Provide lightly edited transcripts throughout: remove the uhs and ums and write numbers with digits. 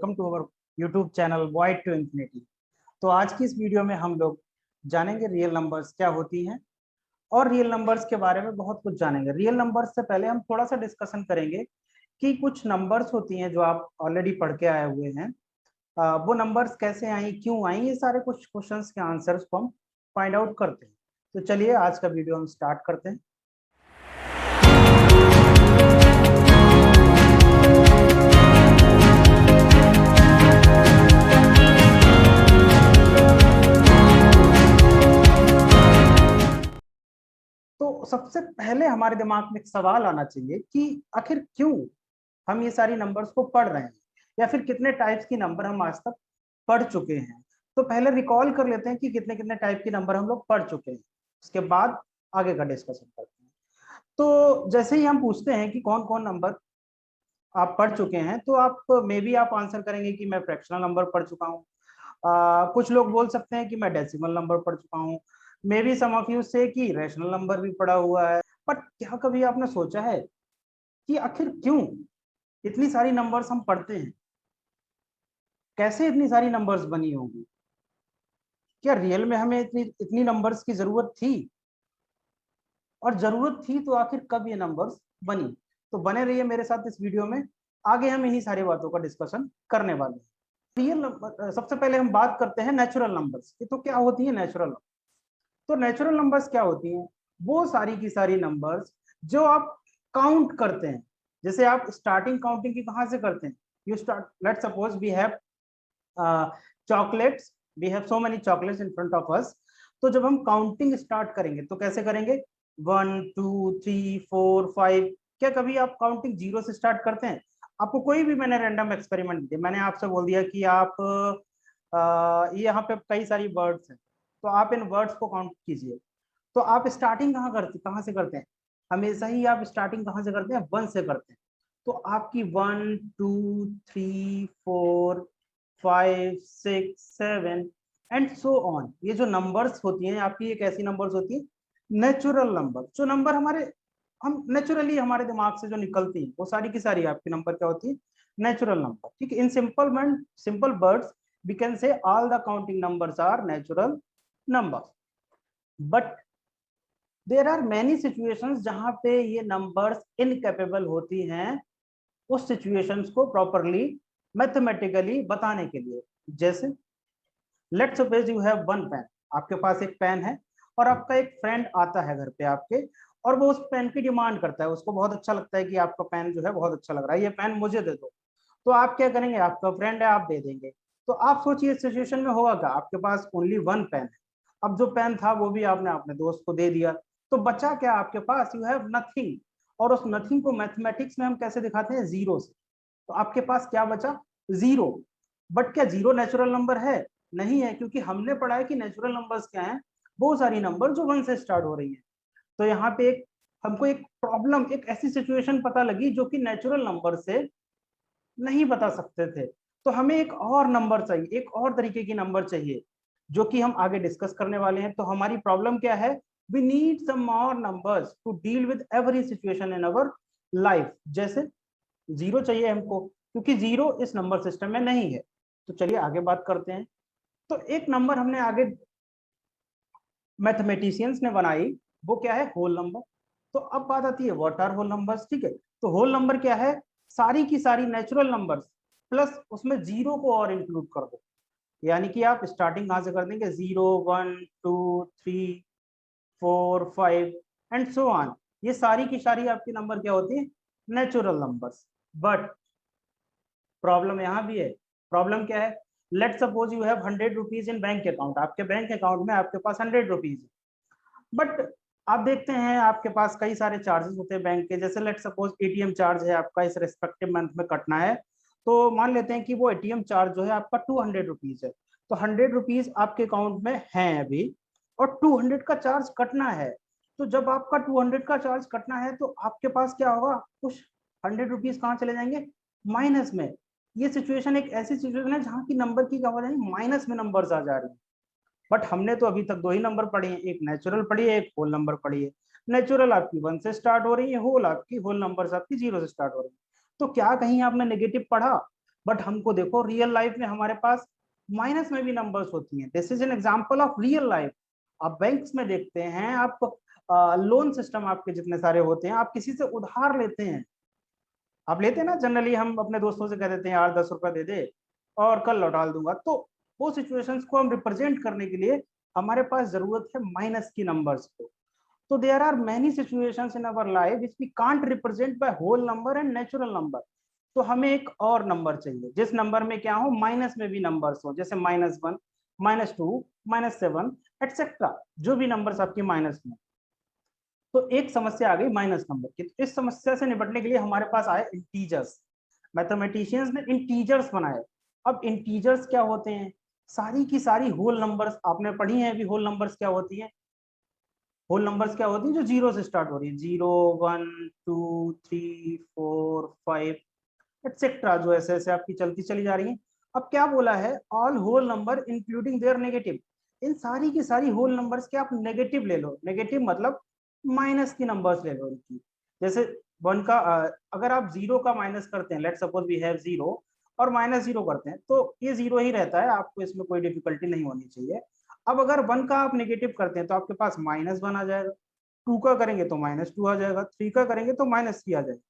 Welcome to our YouTube channel void to infinity. तो आज की इस वीडियो में हम लोग जानेंगे रियल नंबर्स क्या होती हैं और रियल नंबर्स के बारे में बहुत कुछ जानेंगे। रियल नंबर्स से पहले हम थोड़ा सा डिस्कशन करेंगे कि कुछ नंबर्स होती हैं जो आप ऑलरेडी पढ़ के आए हुए हैं, वो नंबर्स कैसे आई, क्यों आई, ये सारे कुछ क्वेश्चंस के आंसर्स को हम फाइंड आउट करते हैं। तो चलिए आज का वीडियो हम स्टार्ट करते हैं। तो सबसे पहले हमारे दिमाग में एक सवाल आना चाहिए कि आखिर क्यों हम ये सारी नंबर्स को पढ़ रहे हैं, या फिर कितने टाइप्स की नंबर हम आज तक पढ़ चुके हैं। तो पहले रिकॉल कर लेते हैं कि कितने कितने टाइप की नंबर हम लोग पढ़ चुके हैं, उसके बाद आगे का डिस्कशन करते हैं। तो जैसे ही हम पूछते हैं कि कौन कौन नंबर आप पढ़ चुके हैं, तो आप मे बी आप आंसर करेंगे कि मैं फ्रैक्शनल नंबर पढ़ चुका हूँ। कुछ लोग बोल सकते हैं कि मैं डेसिमल नंबर पढ़ चुका हूँ। Maybe some of you say कि रैशनल नंबर भी पढ़ा हुआ है। बट क्या कभी आपने सोचा है कि आखिर क्यों इतनी सारी नंबर्स हम पढ़ते हैं? कैसे इतनी सारी नंबर्स बनी होंगी? क्या रियल में हमें इतनी इतनी नंबर्स की जरूरत थी? और जरूरत थी तो आखिर कब ये नंबर्स बनी? तो बने रहिए मेरे साथ इस वीडियो में, आगे हम इन्हीं सारी बातों का डिस्कशन करने वाले हैं। रियल नंबर, सबसे पहले हम बात करते हैं नेचुरल नंबर्स की। तो क्या होती है नेचुरल नंबर? तो नेचुरल नंबर्स क्या होती हैं? वो सारी की सारी नंबर्स जो आप काउंट करते हैं। जैसे आप स्टार्टिंग काउंटिंग की कहां से करते हैं? You start, let's suppose we have chocolates, we have so many chocolates in front of us. तो जब हम काउंटिंग स्टार्ट करेंगे तो कैसे करेंगे? 1 2 3 4 5। क्या कभी आप काउंटिंग जीरो से स्टार्ट करते हैं? आपको कोई भी, मैंने रैंडम एक्सपेरिमेंट दिया, मैंने आपसे बोल दिया कि आप ये यहाँ पे कई सारी वर्ड्स हैं, तो आप इन वर्ड्स को काउंट कीजिए। तो आप स्टार्टिंग कहाँ से करते हैं? हमेशा ही आप स्टार्टिंग कहाँ से करते हैं? 1 से करते हैं। तो आपकी 1 2 3 4 5 6 7 एंड सो ऑन, ये जो नंबर्स होती हैं आपकी, एक ऐसी नंबर्स होती है नेचुरल नंबर। जो नंबर हमारे, हम नेचुरली हमारे दिमाग से जो निकलती है, वो सारी की सारी आपकी नंबर क्या होती है? Natural number. ठीक है, in simple words we can say all the counting numbers are natural numbers. But there are many situations जहां पे ये numbers incapable होती हैं उस situations को properly mathematically बताने के लिए। जैसे let's suppose you have one pen, आपके पास एक पेन है और आपका एक फ्रेंड आता है घर पे आपके, और वो उस पेन की डिमांड करता है, उसको बहुत अच्छा लगता है कि आपका पेन जो है बहुत अच्छा लग रहा है, ये पेन मुझे दे दो। तो आप क्या करेंगे? आपका फ्रेंड है, आप दे देंगे। तो आप सोचिए इस सिचुएशन में होगा क्या? आपके पास ओनली वन पेन है, अब जो पेन था वो भी आपने अपने दोस्त को दे दिया, तो बचा क्या आपके पास? You have nothing. और उस नथिंग को मैथमेटिक्स में हम कैसे दिखाते हैं? जीरो से। तो आपके पास क्या बचा? जीरो। बट क्या जीरो नेचुरल नंबर है? नहीं है, क्योंकि हमने पढ़ा है कि नेचुरल नंबर्स क्या हैं? वो सारी नंबर जो 1 से स्टार्ट हो रही है। तो यहाँ पे एक हमको एक प्रॉब्लम, एक ऐसी सिचुएशन पता लगी जो कि नेचुरल नंबर से नहीं बता सकते थे। तो हमें एक और नंबर चाहिए, एक और तरीके की नंबर चाहिए, जो कि हम आगे डिस्कस करने वाले हैं। तो हमारी प्रॉब्लम क्या है? We need some more numbers to deal with every situation in our life. जैसे जीरो चाहिए हमको, क्योंकि जीरो इस नंबर सिस्टम में नहीं है। तो चलिए आगे बात करते हैं। तो एक नंबर हमने आगे मैथमेटिशियंस ने बनाई, वो क्या है? Whole number. तो अब बात आती है व्हाट आर होल नंबर्स। ठीक है, तो होल नंबर क्या है? सारी की सारी नेचुरल नंबर्स प्लस उसमें जीरो को और इंक्लूड कर दो। यानी कि आप स्टार्टिंग कहां से कर देंगे? 0 1 2 3 4 5 एंड सो ऑन। ये सारी की सारी आपकी नंबर क्या होती है? Natural numbers. बट प्रॉब्लम यहाँ भी है। प्रॉब्लम क्या है? Let suppose you have 100 rupees in bank account, आपके बैंक अकाउंट में आपके पास 100 रुपीज है। बट आप देखते हैं आपके पास कई सारे चार्जेस होते हैं बैंक के। जैसे लेट सपोज एटीएम चार्ज है आपका, इस रेस्पेक्टिव मंथ में कटना है। तो मान लेते हैं कि वो एटीएम चार्ज जो है आपका 200 रुपीज है। तो 100 रुपीज आपके अकाउंट में है अभी, और 200 का चार्ज कटना है। तो जब आपका 200 का चार्ज कटना है तो आपके पास क्या होगा? कुछ 100 रुपीज कहाँ चले जाएंगे? माइनस में। ये सिचुएशन एक ऐसी सिचुएशन है जहाँ की नंबर की क्या हो जाएंगे? माइनस में नंबर्स आ जा रही है। बट हमने तो अभी तक दो ही नंबर पढ़े हैं, एक नेचुरल पढ़ी है, एक होल नंबर पढ़ी है। नेचुरल आपकी 1 से स्टार्ट हो रही है, होल नंबर्स आपकी जीरो से स्टार्ट हो रही है। तो क्या कहीं आपने नेगेटिव पढ़ा? बट हमको देखो रियल लाइफ में हमारे पास माइनस में भी नंबर्स होती हैं। This is an example of real life. आप बैंक्स में देखते हैं, आप लोन सिस्टम आपके जितने सारे होते हैं, आप किसी से उधार लेते हैं, आप लेते हैं ना जनरली, हम अपने दोस्तों से कह देते हैं यार 10 रुपए दे दे और कल लौटा दूंगा। तो वो सिचुएशंस को हम रिप्रेजेंट करने के लिए हमारे पास जरूरत है माइनस की नंबर्स को। तो there are many situations in our life which we can't represent by whole number and natural number. तो हमें एक और नंबर चाहिए जिस नंबर में क्या हो, माइनस में भी नंबर्स हो, जैसे -1, -2, -7 एटसेट्रा, जो भी नंबर्स आपके माइनस में। तो एक समस्या आ गई माइनस नंबर की। तो इस समस्या से निपटने के लिए हमारे पास आए इंटीजर्स। मैथमेटिशियंस ने इंटीजर्स बनाए। अब इंटीजर्स क्या होते हैं? सारी की सारी होल नंबर्स आपने पढ़ी हैं अभी। होल नंबर्स क्या होती हैं? होल नंबर्स क्या होती हैं? जो जीरो से स्टार्ट हो रही है, 0, 1, 2, 3, 4, 5 एटसेट्रा, जो ऐसे ऐसे आपकी चलती चली जा रही है। अब क्या बोला है? All whole number including their negative. इन सारी की सारी होल नंबर्स के आप नेगेटिव ले लो। नेगेटिव मतलब माइनस की नंबर्स ले लो इनकी। जैसे वन का अगर आप जीरो का माइनस करते हैं, let suppose we have zero और -0 करते हैं, तो ये जीरो ही रहता है, आपको इसमें कोई डिफिकल्टी नहीं होनी चाहिए। अब अगर वन का आप नेगेटिव करते हैं तो आपके पास -1 आ जाएगा, 2 का करेंगे तो -2 आ जाएगा, 3 का करेंगे तो -3 आ जाएगा,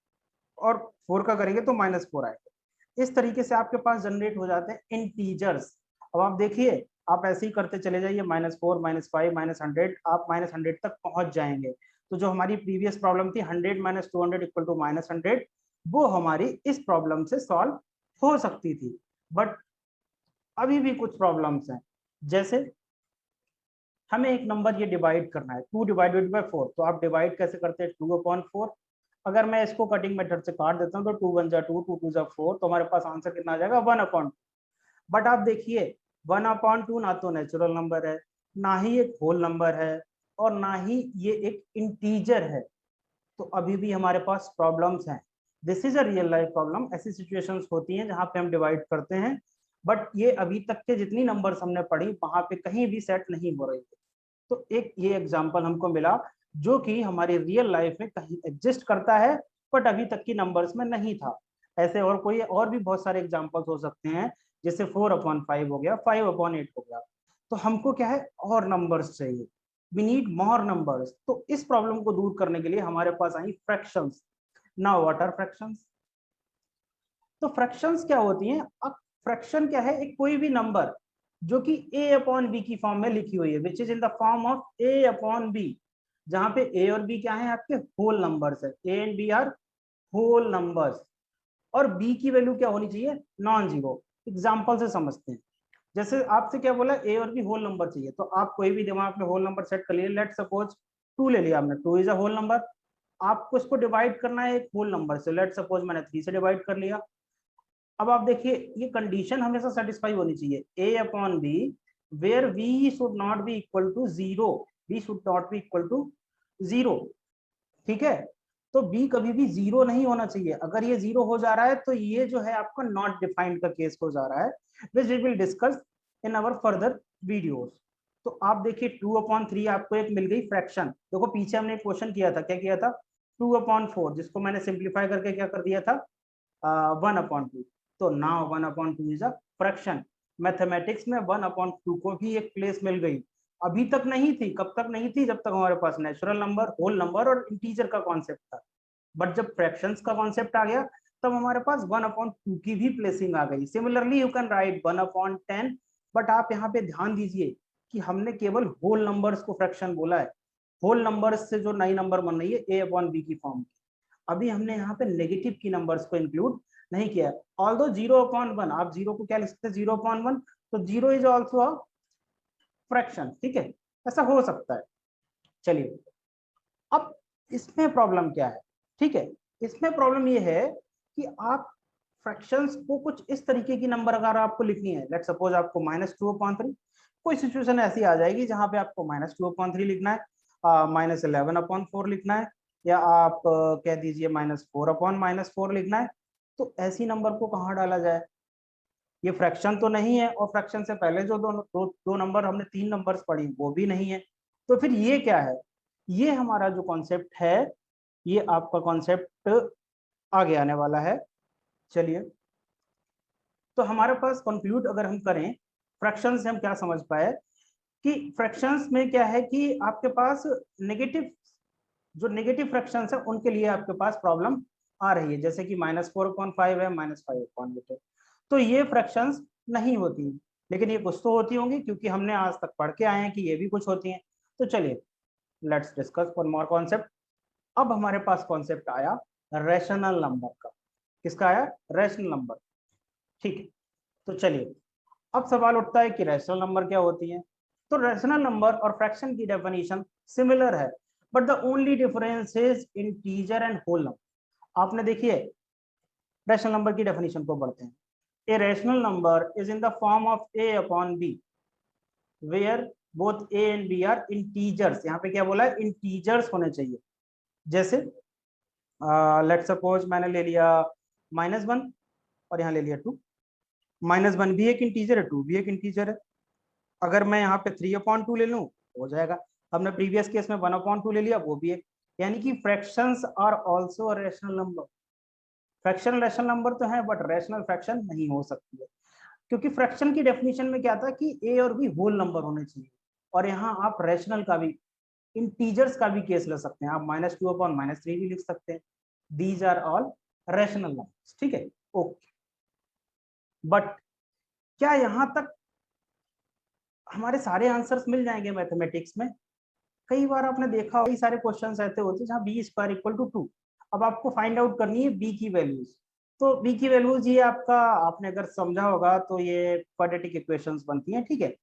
और 4 का करेंगे तो -4 आएगा। इस तरीके से आपके पास जनरेट हो जाते हैं इंटीजर्स। अब आप देखिए, आप ऐसे ही करते चले जाइए, -4, -5, -100, आप -100 तक पहुंच जाएंगे। तो जो हमारी प्रीवियस प्रॉब्लम थी 100 - 200 इक्वल टू -100, वो हमारी इस प्रॉब्लम से सॉल्व हो सकती थी। बट अभी भी कुछ प्रॉब्लम्स हैं। जैसे हमें एक नंबर ये डिवाइड करना है, 2 डिवाइडेड बाय 4। तो आप डिवाइड कैसे करते हैं? 2/4। अगर मैं इसको कटिंग मेथड से काट देता हूँ तो 2 1 जा 2, 2 2 जा 4, तो हमारे पास आंसर कितना आ जाएगा? 1/2। बट आप देखिए 1/2 ना तो नेचुरल नंबर है, ना ही एक होल नंबर है, और ना ही ये एक इंटीजर है। तो अभी भी हमारे पास प्रॉब्लम्स हैं। This is a real life problem. ऐसी सिचुएशंस होती हैं जहां पे हम डिवाइड करते हैं, बट ये अभी तक के जितनी नंबर्स हमने पढ़ी वहां पे कहीं भी सेट नहीं हो रही थी। तो एक ये एग्जाम्पल हमको मिला जो कि हमारी रियल लाइफ में कहीं एग्जिस्ट करता है, बट अभी तक की नंबर्स में नहीं था। ऐसे और कोई और भी बहुत सारे एग्जाम्पल्स हो सकते हैं, जैसे 4/5 हो गया, 5/8 हो गया। तो हमको क्या है? और नंबर्स चाहिए, वी नीड मोर नंबर्स। तो इस प्रॉब्लम को दूर करने के लिए हमारे पास आई fractions. Now what are fractions? तो फ्रैक्शंस क्या होती हैं? अब फ्रैक्शन क्या है? एक कोई भी नंबर जो कि a/b की फॉर्म में लिखी हुई है, which is in the form of a/b, जहां पे a और b क्या है? आपके होल नंबर्स है। a and b are whole numbers. और b की वैल्यू क्या होनी चाहिए? Non zero. एग्जाम्पल से समझते हैं। जैसे आपसे क्या बोला? a और b होल नंबर चाहिए, तो आप कोई भी दिमाग में होल नंबर सेट कर लिए। लेट सपोज 2 ले लिया आपने, 2 इज अ होल नंबर। आपको इसको डिवाइड करना है एक होल नंबर से। लेट सपोज मैंने 3 से डिवाइड कर लिया। अब आप देखिए, ये कंडीशन हमेशा सेटिस्फाई होनी चाहिए, a/b where v should not be equal to zero. v should not be equal to zero, ठीक है? तो b कभी भी जीरो नहीं होना चाहिए। अगर ये जीरो हो जा रहा है तो ये जो है आपका नॉट डिफाइंड का केस हो जा रहा है, which we will discuss in our further videos. तो आप देखिए 2/3 आपको एक मिल गई फ्रैक्शन। देखो पीछे हमने क्वेश्चन किया था, क्या किया था? 2/4, जिसको मैंने सिंप्लीफाई करके क्या कर दिया था? 1/2। तो now 1/2 is a fraction. Mathematics में 1/2 को भी एक प्लेस मिल गई। अभी तक नहीं थी। कब तक नहीं थी? जब तक हमारे पास नेचुरल नंबर, होल नंबर और इंटीजर का कॉन्सेप्ट था। बट जब फ्रैक्शंस का कॉन्सेप्ट आ गया, तब हमारे पास 1/2 की भी प्लेसिंग आ गई। Similarly you can write 1/10। But आप यहाँ पे ध्यान दीजिए कि हमने केवल होल नंबर्स को फ्रैक्शन बोला है। होल नंबर्स से जो नई नंबर बन रही है a/b की फॉर्म की, अभी हमने यहाँ पे नेगेटिव की नंबर्स को इंक्लूड नहीं किया। ऑल्दो 0/1, आप जीरो को क्या लिख सकते हैं? 0/1, तो zero is also a fraction, ठीक है? ऐसा हो सकता है। चलिए, अब इसमें प्रॉब्लम क्या है? ठीक है, इसमें प्रॉब्लम ये है कि आप फ्रैक्शंस को कुछ इस तरीके की नंबर अगर आपको लिखनी है, लेट सपोज आपको -2/3, कोई सिचुएशन ऐसी आ जाएगी जहां पे आपको -2/3 लिखना है, -11/4 लिखना है, या आप कह दीजिए -4/-4 लिखना है। तो ऐसी नंबर को कहाँ डाला जाए? ये फ्रैक्शन तो नहीं है, और फ्रैक्शन से पहले जो दो नंबर हमने 3 नंबर्स पढ़ी वो भी नहीं है। तो फिर ये क्या है? ये हमारा जो कॉन्सेप्ट है, ये आपका कॉन्सेप्ट आगे आने वाला है। चलिए, तो हमारे पास कंक्लूड अगर हम करें फ्रैक्शन से हम क्या समझ पाए कि फ्रैक्शंस में क्या है कि आपके पास नेगेटिव जो नेगेटिव फ्रैक्शंस है उनके लिए आपके पास प्रॉब्लम आ रही है, जैसे कि -4/5 है, -5/8 है। तो ये फ्रैक्शंस नहीं होती, लेकिन ये कुछ तो होती होंगी क्योंकि हमने आज तक पढ़ के आए हैं कि ये भी कुछ होती हैं। तो चलिए let's discuss one more concept. अब हमारे पास कॉन्सेप्ट आया रैशनल नंबर का। किसका आया? Rational number. ठीक है, तो चलिए अब सवाल उठता है कि रैशनल नंबर क्या होती है। तो रैशनल नंबर और फ्रैक्शन की डेफिनेशन सिमिलर है, but the only difference is integer and whole number. आपने देखिए रैशनल नंबर की डेफिनेशन को पढ़ते हैं। A rational number is in the form of a upon b where both a and b are integers. यहाँ पे क्या बोला है? इंटीजर्स होने चाहिए। जैसे लेट सपोज मैंने ले लिया -1 और यहाँ ले लिया 2। -1 भी एक इंटीजर है, 2 भी एक इंटीजर है। अगर मैं यहाँ पे 3/2 ले लूँ हो जाएगा। हमने प्रीवियस केस में 1/2 ले लिया, वो भी एक। यानी कि fractions are also rational number. Fraction rational number तो है बट रैशनल फ्रैक्शन नहीं हो सकती है, क्योंकि फ्रैक्शन की डेफिनेशन में क्या था कि ए और बी होल नंबर होने चाहिए। और यहाँ आप रैशनल का भी, इंटीजर्स का भी केस ले सकते हैं। आप -2/-3 भी लिख सकते हैं। These are all rational numbers. ठीक है, ओके। बट क्या यहाँ तक हमारे सारे आंसर्स मिल जाएंगे मैथमेटिक्स में? कई बार आपने देखा कई सारे क्वेश्चंस ऐसे होते हैं जहाँ b² = 2। अब आपको फाइंड आउट करनी है b की वैल्यूज। तो b की वैल्यूज ये आपका, आपने अगर समझा होगा तो ये क्वाड्रेटिक इक्वेशंस बनती हैं, ठीक है।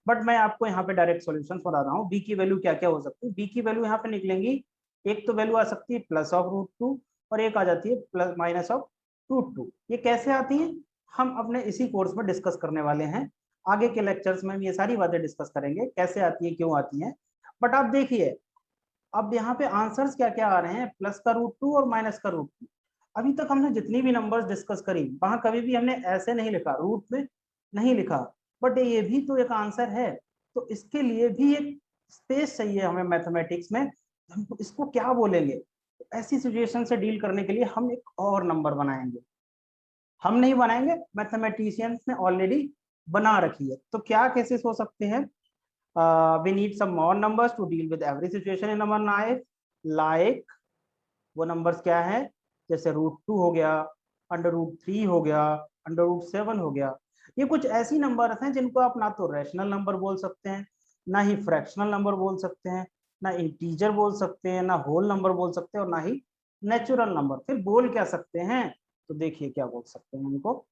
बट मैं आपको यहाँ पे डायरेक्ट सॉल्यूशंस बता रहा हूँ। b की वैल्यू क्या क्या हो सकती है? b की वैल्यू यहाँ पे निकलेंगी, एक तो वैल्यू आ सकती है +√2 और एक आ जाती है -√2। ये कैसे आती है हम अपने इसी कोर्स में डिस्कस करने वाले हैं। आगे के लेक्चर्स में हम ये सारी बातें डिस्कस करेंगे, कैसे आती है, क्यों आती है। बट आप देखिए अब यहाँ पे आंसर्स क्या क्या आ रहे हैं, +√2 और -√2। अभी तक हमने जितनी भी नंबर्स डिस्कस करी वहां कभी भी हमने ऐसे नहीं लिखा, रूट में नहीं लिखा। बट ये भी तो एक आंसर है, तो इसके लिए भी एक स्पेस चाहिए हमें मैथमेटिक्स में। हम इसको क्या बोलेंगे? ऐसी सिचुएशन से डील करने के लिए हम एक और नंबर बनाएंगे। हम नहीं बनाएंगे, मैथमेटिशियंस ने ऑलरेडी बना रखी है। तो क्या केसेस हो सकते हैं? We need some more numbers to deal with every situation in our life, like वो numbers क्या है? जैसे √2 हो गया, √3 हो गया, √7 हो गया। ये कुछ ऐसी नंबर्स हैं जिनको आप ना तो रैशनल नंबर बोल सकते हैं, ना ही फ्रैक्शनल नंबर बोल सकते हैं, ना इंटीजर बोल सकते हैं, ना होल नंबर बोल सकते हैं, और ना ही नेचुरल नंबर। फिर बोल क्या सकते हैं? तो देखिए क्या बोल सकते हैं इनको।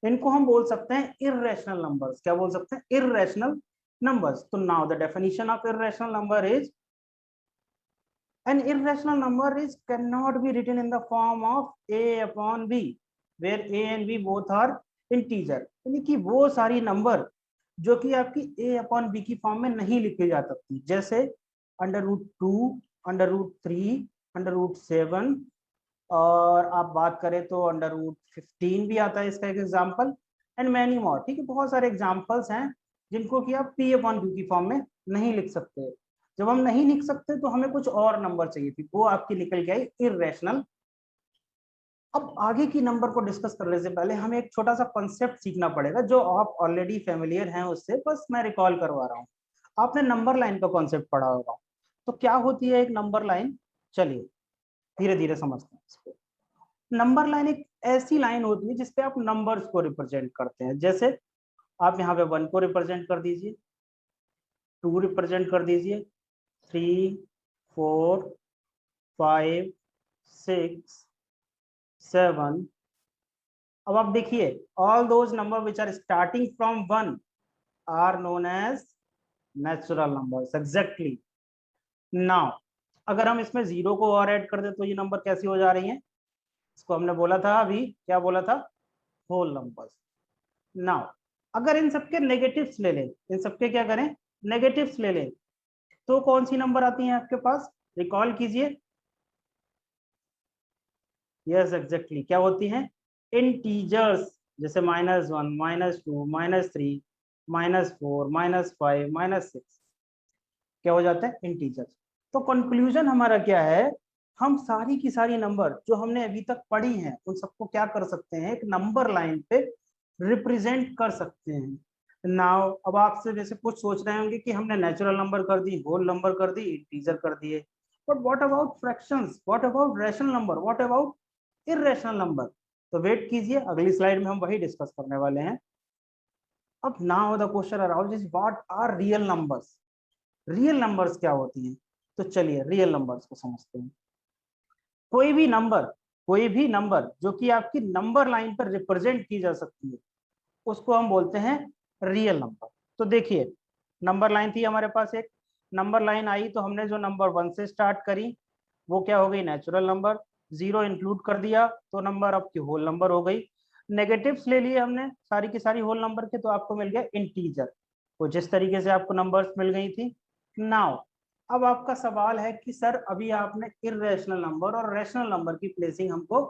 इनको हम बोल सकते हैं इर्रेशनल नंबर्स। क्या बोल सकते हैं? Irrational numbers. So now the definition of irrational number is an irrational number is cannot be written in the form of a upon b where a and b both are integer। यानी कि वो सारी number जो कि आपकी a upon b की form में नहीं लिखी जा सकती, जैसे √2, √3, √7, और आप बात करें तो √15 भी आता है इसका एक एग्जाम्पल, एंड मैनी मोर। ठीक है, बहुत सारे एग्जाम्पल्स हैं जिनको कि आप p/q की फॉर्म में नहीं लिख सकते। जब हम नहीं लिख सकते तो हमें कुछ और नंबर चाहिए थी, वो आपकी निकल के आई इर्रेशनल। अब आगे की नंबर को डिस्कस करने से पहले हमें एक छोटा सा कॉन्सेप्ट सीखना पड़ेगा जो आप ऑलरेडी फेमिलियर हैं उससे, बस मैं रिकॉल करवा रहा हूँ। आपने नंबर लाइन का कॉन्सेप्ट पढ़ा होगा। तो क्या होती है एक नंबर लाइन? चलिए धीरे धीरे समझते हैं इसको। नंबर लाइन एक ऐसी लाइन होती है जिसपे आप नंबर्स को रिप्रेजेंट करते हैं। जैसे आप यहाँ पे 1 को रिप्रेजेंट कर दीजिए, 2 रिप्रेजेंट कर दीजिए, 3, 4, 5, 6, 7। अब आप देखिए all those number which are starting from 1 are known as natural numbers. Exactly. Now अगर हम इसमें 0 को और ऐड कर दे तो ये नंबर कैसी हो जा रही है? इसको हमने बोला था अभी, क्या बोला था? Whole numbers. नाउ अगर इन सबके नेगेटिव्स ले लें, इन सबके क्या करें? नेगेटिव्स ले लें, तो कौन सी नंबर आती है आपके पास? रिकॉल कीजिए। यस एग्जैक्टली, क्या होती हैं? इंटीजर्स। जैसे -1, -2, -3, -4, -5, -6 क्या हो जाते हैं? इंटीजर्स। तो कंक्लूजन हमारा क्या है? हम सारी की सारी नंबर जो हमने अभी तक पढ़ी हैं उन सबको क्या कर सकते हैं? एक नंबर लाइन पे रिप्रेजेंट कर सकते हैं। नाउ अब आपसे जैसे कुछ सोच रहे होंगे कि हमने नेचुरल नंबर कर दी, होल नंबर कर दी, इंटीजर कर दिए, but what about fractions, what about rational number, what about irrational number? तो वेट कीजिए, अगली स्लाइड में हम वही डिस्कस करने वाले हैं। अब now the question around is what are real numbers? Real numbers क्या होती हैं? तो चलिए रियल नंबर्स को समझते हैं। कोई भी नंबर, कोई भी नंबर जो कि आपकी नंबर लाइन पर रिप्रेजेंट की जा सकती है, उसको हम बोलते हैं रियल नंबर। तो देखिए, नंबर लाइन थी हमारे पास, एक नंबर लाइन आई तो हमने जो नंबर 1 से स्टार्ट करी वो क्या हो गई, नेचुरल नंबर। 0 इंक्लूड कर दिया तो नंबर आपकी होल नंबर हो गई। नेगेटिव्स ले लिए हमने सारी की सारी होल नंबर के, तो आपको मिल गया इंटीजर। तो जिस तरीके से आपको नंबर्स मिल गई थी। नाउ अब आपका सवाल है कि सर अभी आपने इररेशनल नंबर और रैशनल नंबर की प्लेसिंग हमको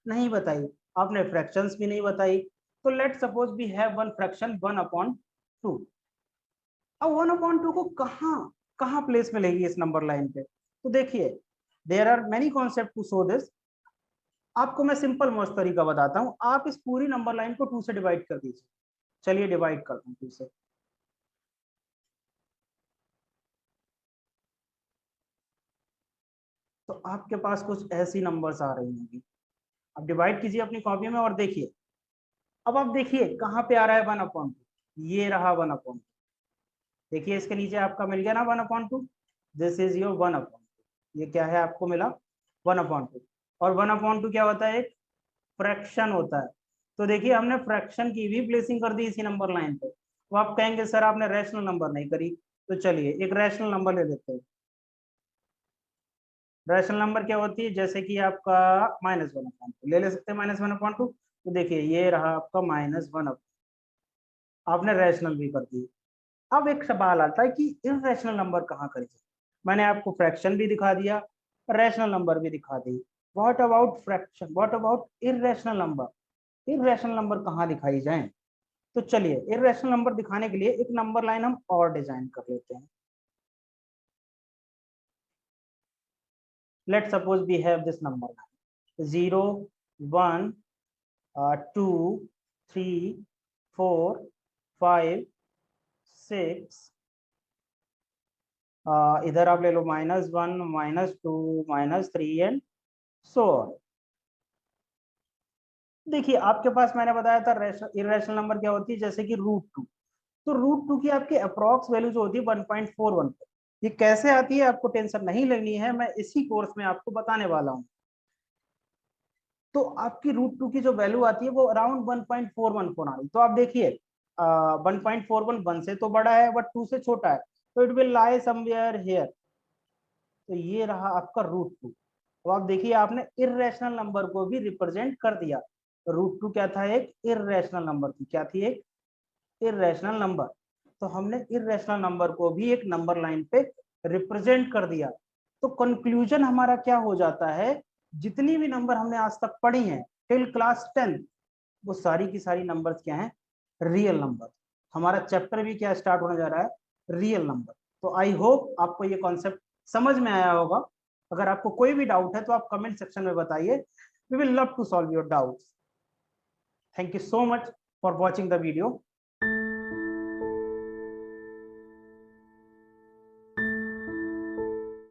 नहीं बताई, आपने फ्रैक्शंस भी नहीं बताई। तो let suppose we have one fraction 1/2। अब 1/2 को कहाँ कहाँ प्लेस मिलेगी इस नंबर लाइन पे? तो देखिए, there are many concept to show this. आपको मैं सिंपल मोस्ट तरीका बताता हूँ, आप इस पूरी नंबर लाइन को 2 से डिवाइड कर दीजिए। चलिए डिवाइड करता हूँ 2 से। तो आपके पास कुछ ऐसी नंबर्स आ रही होंगी। अब डिवाइड कीजिए अपनी कॉपी में और देखिए। अब आप देखिए कहाँ पे आ रहा है 1/2, ये रहा 1/2। देखिए इसके नीचे आपका मिल गया ना 1/2, दिस इज योर 1/2। ये क्या है आपको मिला 1/2। और 1/2 क्या होता है, एक फ्रैक्शन होता है। तो देखिए हमने फ्रैक्शन की भी प्लेसिंग कर दी इसी नंबर लाइन पे। तो आप कहेंगे सर आपने रैशनल नंबर नहीं करी। तो चलिए एक रैशनल नंबर ले लेते हैं। रैशनल नंबर क्या होती है, जैसे कि आपका -1/2 ले सकते हैं, -1/2। तो देखिए ये रहा आपका -1/2, आपने रैशनल भी कर दी। अब एक सवाल आता है कि इररेशनल नंबर कहाँ करें? मैंने आपको फ्रैक्शन भी दिखा दिया, रैशनल नंबर भी दिखा दी। What about fraction, what about irrational number? Irrational number कहाँ दिखाई जाए? तो चलिए इररेशनल नंबर दिखाने के लिए एक नंबर लाइन हम और डिजाइन कर लेते हैं। Let suppose we have this number line 0 1 2 3 4 5 6। इधर आप ले लो -1 -2 -3 एंड सो ऑन। देखिए आपके पास मैंने बताया था इरेशनल नंबर क्या होती है, जैसे कि √2। तो √2 की आपकी अप्रॉक्स वैल्यू जो होती है 1.41। ये कैसे आती है आपको टेंशन नहीं लेनी है, मैं इसी कोर्स में आपको बताने वाला हूँ। तो आपकी √2 की जो वैल्यू आती है वो अराउंड 1.414 आ रही। तो आप देखिए 1.41 1 से तो बड़ा है बट 2 से छोटा है, तो it will lie somewhere here. तो ये रहा आपका √2। तो आप देखिए आपने इररेशनल नंबर को भी रिप्रेजेंट कर दिया। √2 क्या था, एक इररेशनल नंबर थी। क्या थी, एक इररेशनल नंबर। तो हमने इररेशनल नंबर को भी एक नंबर लाइन पे रिप्रेजेंट कर दिया। तो कंक्लूजन हमारा क्या हो जाता है, जितनी भी नंबर हमने आज तक पढ़ी हैं टिल क्लास 10, वो सारी की सारी नंबर्स क्या हैं, रियल नंबर। हमारा चैप्टर भी क्या स्टार्ट होने जा रहा है, रियल नंबर। तो आई होप आपको ये कॉन्सेप्ट समझ में आया होगा। अगर आपको कोई भी डाउट है तो आप कमेंट सेक्शन में बताइए, we will love to solve your doubts. Thank you so much for watching the video.